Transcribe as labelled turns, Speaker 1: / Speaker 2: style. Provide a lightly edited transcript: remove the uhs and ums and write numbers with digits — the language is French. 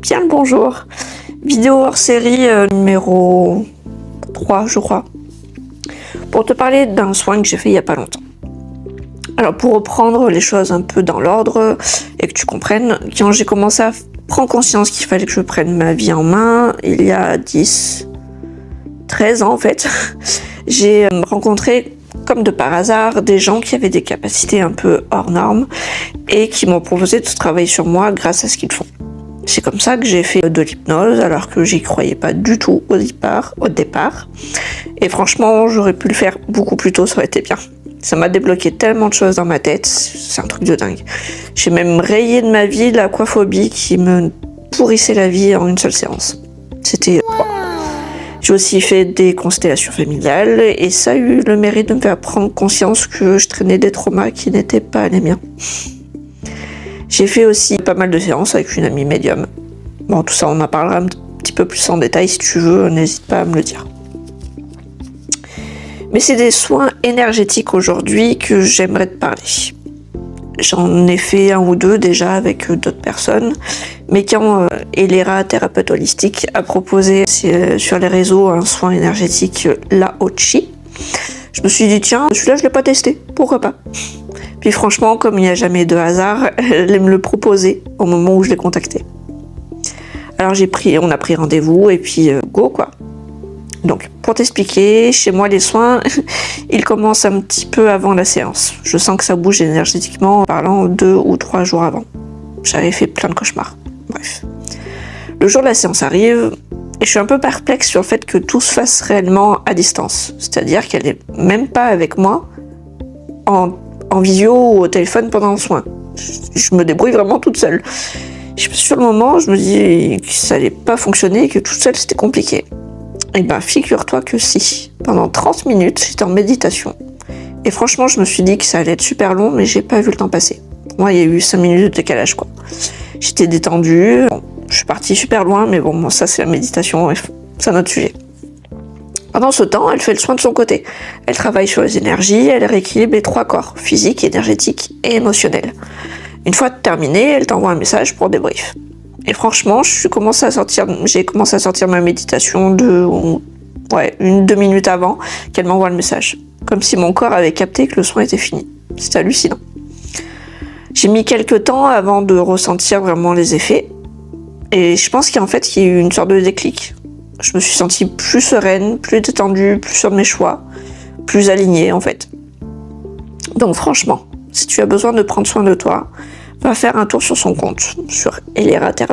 Speaker 1: Bien le bonjour. Vidéo hors série numéro 3 je crois. Pour te parler d'un soin que j'ai fait il y a pas longtemps. Alors pour reprendre les choses un peu dans l'ordre et que tu comprennes, quand j'ai commencé à prendre conscience qu'il fallait que je prenne ma vie en main, il y a 13 ans en fait, j'ai rencontré comme de par hasard des gens qui avaient des capacités un peu hors normes et qui m'ont proposé de travailler sur moi grâce à ce qu'ils font. C'est comme ça que j'ai fait de l'hypnose alors que j'y croyais pas du tout au départ. Et franchement, j'aurais pu le faire beaucoup plus tôt, ça aurait été bien. Ça m'a débloqué tellement de choses dans ma tête, c'est un truc de dingue. J'ai même rayé de ma vie l'aquaphobie qui me pourrissait la vie en une seule séance. C'était... J'ai aussi fait des constellations familiales et ça a eu le mérite de me faire prendre conscience que je traînais des traumas qui n'étaient pas les miens. J'ai fait aussi pas mal de séances avec une amie médium. Bon, tout ça, on en parlera un petit peu plus en détail si tu veux, n'hésite pas à me le dire. Mais c'est des soins énergétiques aujourd'hui que j'aimerais te parler. J'en ai fait un ou deux déjà avec d'autres personnes, mais quand Elera, thérapeute holistique, a proposé sur les réseaux un soin énergétique Lao-Chi, je me suis dit tiens, celui-là je l'ai pas testé, pourquoi pas. Puis franchement, comme il n'y a jamais de hasard, elle me le proposait au moment où je l'ai contacté. Alors on a pris rendez-vous et puis go quoi. Donc pour t'expliquer, chez moi les soins, ils commencent un petit peu avant la séance. Je sens que ça bouge énergétiquement en parlant 2 ou 3 jours avant. J'avais fait plein de cauchemars. Bref. Le jour de la séance arrive et je suis un peu perplexe sur le fait que tout se fasse réellement à distance. C'est-à-dire qu'elle n'est même pas avec moi en visio ou au téléphone pendant le soin. Je me débrouille vraiment toute seule. Sur le moment, je me dis que ça allait pas fonctionner et que toute seule c'était compliqué. Et ben figure-toi que si. Pendant 30 minutes, j'étais en méditation. Et franchement, je me suis dit que ça allait être super long, mais j'ai pas vu le temps passer. Pour moi, il y a eu 5 minutes de décalage quoi. J'étais détendue. Bon, je suis partie super loin, mais bon, ça c'est la méditation, c'est un autre sujet. Pendant ce temps, elle fait le soin de son côté. Elle travaille sur les énergies, elle rééquilibre les 3 corps, physique, énergétique et émotionnel. Une fois terminée, elle t'envoie un message pour débrief. Et franchement, j'ai commencé à sortir ma méditation de 1-2 minutes avant qu'elle m'envoie le message. Comme si mon corps avait capté que le soin était fini. C'était hallucinant. J'ai mis quelques temps avant de ressentir vraiment les effets. Et je pense qu'il y a eu une sorte de déclic. Je me suis sentie plus sereine, plus détendue, plus sûre de mes choix, plus alignée en fait. Donc franchement, si tu as besoin de prendre soin de toi, va faire un tour sur son compte, sur Elera Thérapeute.